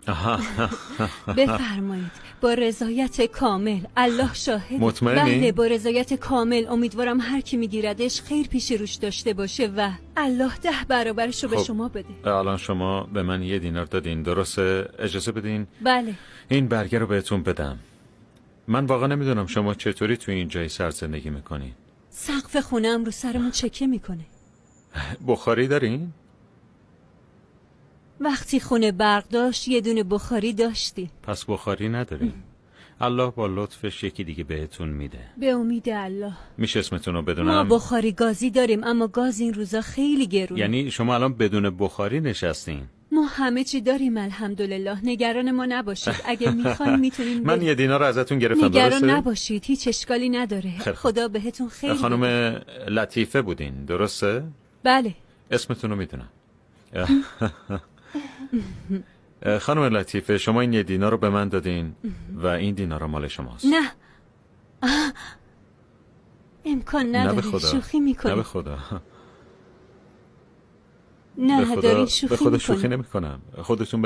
آها. بفرمایید. با رضایت کامل. الله شاهد. مطمئنی؟ بله، با رضایت کامل. امیدوارم هر کی میگیردش خیر پیش روش داشته باشه و الله 10 برابرش رو به شما بده. الان شما به من 1 دینار دادین، درسته؟ اجازه بدین بله. این برگه رو بهتون بدم. من واقعا نمیدونم شما چطوری توی این جای سر زندگی میکنین. سقف خونه‌ام رو سرمون چکه میکنه. بخاری دارین؟ وقتی خونه برق داشت یه دونه بخاری داشتی. پس بخاری ندارین. الله با لطفش یکی دیگه بهتون میده. به امید الله. میشه اسمتون رو ما بدونم؟ بخاری گازی داریم اما گاز این روزا خیلی گرونه. یعنی شما الان بدون بخاری نشستین؟ ما همه چی داریم الحمدلله. نگران ما نباشید. اگه میخواین میتونین من 1 دینار ازتون گرفتم، نگران درسته؟ نباشید، هیچ اشکالی نداره. خدا بهتون خیر خانم بده. لطیفه بودین، درسته؟ بله. اسمتون رو میدونم. خانم لطیفه، شما این 1 دینار رو به من دادین و این دینار مال شماست. نه. امکان نداره. نه به خدا. شوخی میکنی. نه به خدا. نه دارین شوخی به خدا میکنی. شوخی نمی کنم. خودتون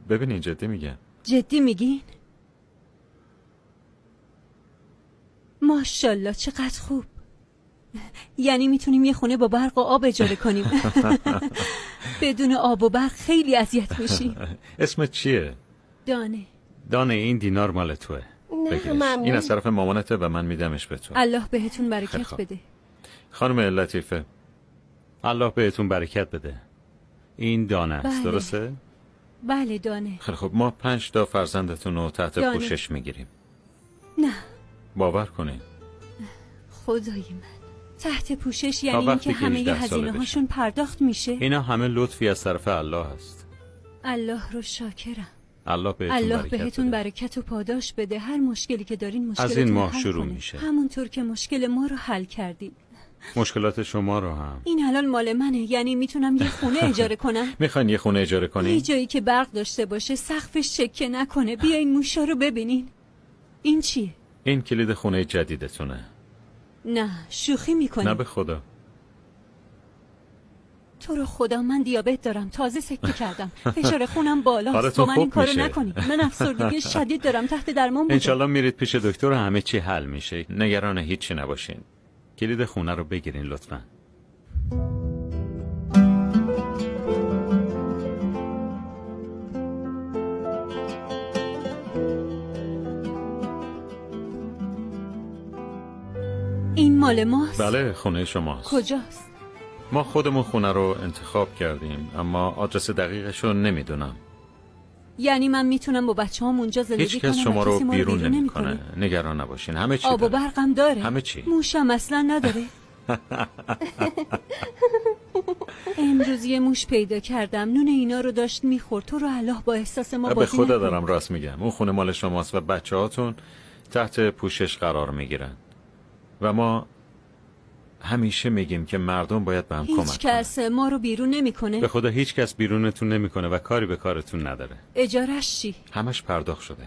ببینین جدی میگم. جدی میگین؟ ماشاءالله چقدر خوب. یعنی میتونیم یه خونه با برق و آب اجاره کنیم. بدون آب و برق خیلی اذیت میشیم. اسمت چیه؟ دانه. این دینار مال توه. نه ممنون. این از طرف مامانته و من میدمش به تو. الله بهتون برکت بده. خانم لطیفه، الله بهتون برکت بده. این دانه است، بله. درسته؟ بله دانه. خیلی خب، ما 5 تا فرزندتون رو تحت دانه. پوشش میگیریم. نه. باور کنین. خدای من. تحت پوشش تا یعنی این وقتی که که همه 18 هزینه ساله هاشون پرداخت میشه؟ اینا همه لطفی از طرف الله است. الله رو شاکرم. الله بهتون بده. برکت و پاداش بده. هر مشکلی که دارین از مشکلتون این ماه حل شروع کنه. میشه. همونطور که مشکل ما رو حل کردین. مشکلات شما رو هم. این الان مال منه. یعنی میتونم یه خونه اجاره کنم. میخواین یه خونه اجاره یه کنین؟ جایی که برق داشته باشه، سقفش چکه نکنه. بیاین موشا رو ببینین. این چیه؟ این کلید خونه جدیدتونه. نه شوخی میکنی. نه به خدا. تو رو خدا من دیابت دارم، تازه سکته کردم، فشار خونم بالاست. حالتون با من این خوب کارو میشه. نکنی. من افسردگی شدید دارم، تحت درمان بودم. انشالله میرید پیش دکتر و همه چی حل میشه. نگران هیچی نباشین. کلید خونه رو بگیرین لطفا. این مال ماست؟ بله، خونه شماست. کجاست؟ ما خودمون خونه رو انتخاب کردیم، اما آدرس دقیقش رو نمیدونم. یعنی من میتونم با بچه‌هام اونجا زندگی هیچ کنم کس و شما کسی رو ما بیرون نمیکنه. نگران نباشین، همه چی آب و داره. برقم داره. همه چی. موشم اصلا نداره. امروز یه موش پیدا کردم، نون اینا رو داشت میخورد. تو رو الله با احساس ما به بازی خدا نکن. دارم راست میگم. اون خونه مال شماست و بچه‌هاتون تحت پوشش قرار میگیرن و ما همیشه میگیم که مردم باید به هم کمک هیچ کنن. کس ما رو بیرون نمیکنه. به خدا هیچ کس بیرونتون نمیکنه و کاری به کارتون نداره. اجارش چی؟ همش پرداخت شده.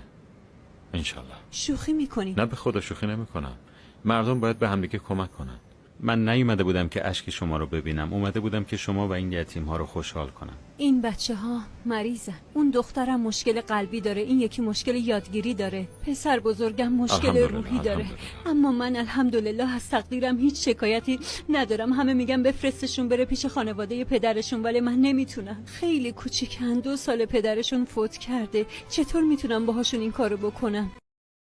انشالله. شوخی میکنی؟ نه به خدا شوخی نمیکنم. مردم باید به همدیگه کمک کنن. من نیومده بودم که اشک شما رو ببینم، اومده بودم که شما و این یتیم ها رو خوشحال کنم. این بچه ها مریضن. اون دخترم مشکل قلبی داره، این یکی مشکل یادگیری داره، پسر بزرگم مشکل الحمدلله، روحی داره. الحمدلله. اما من الحمدلله از تقدیرم هیچ شکایتی ندارم. همه میگن بفرستشون بره پیش خانواده پدرشون، ولی من نمیتونم. خیلی کوچیکن، 2 سال پدرشون فوت کرده. چطور میتونم باهاشون این کارو بکنم؟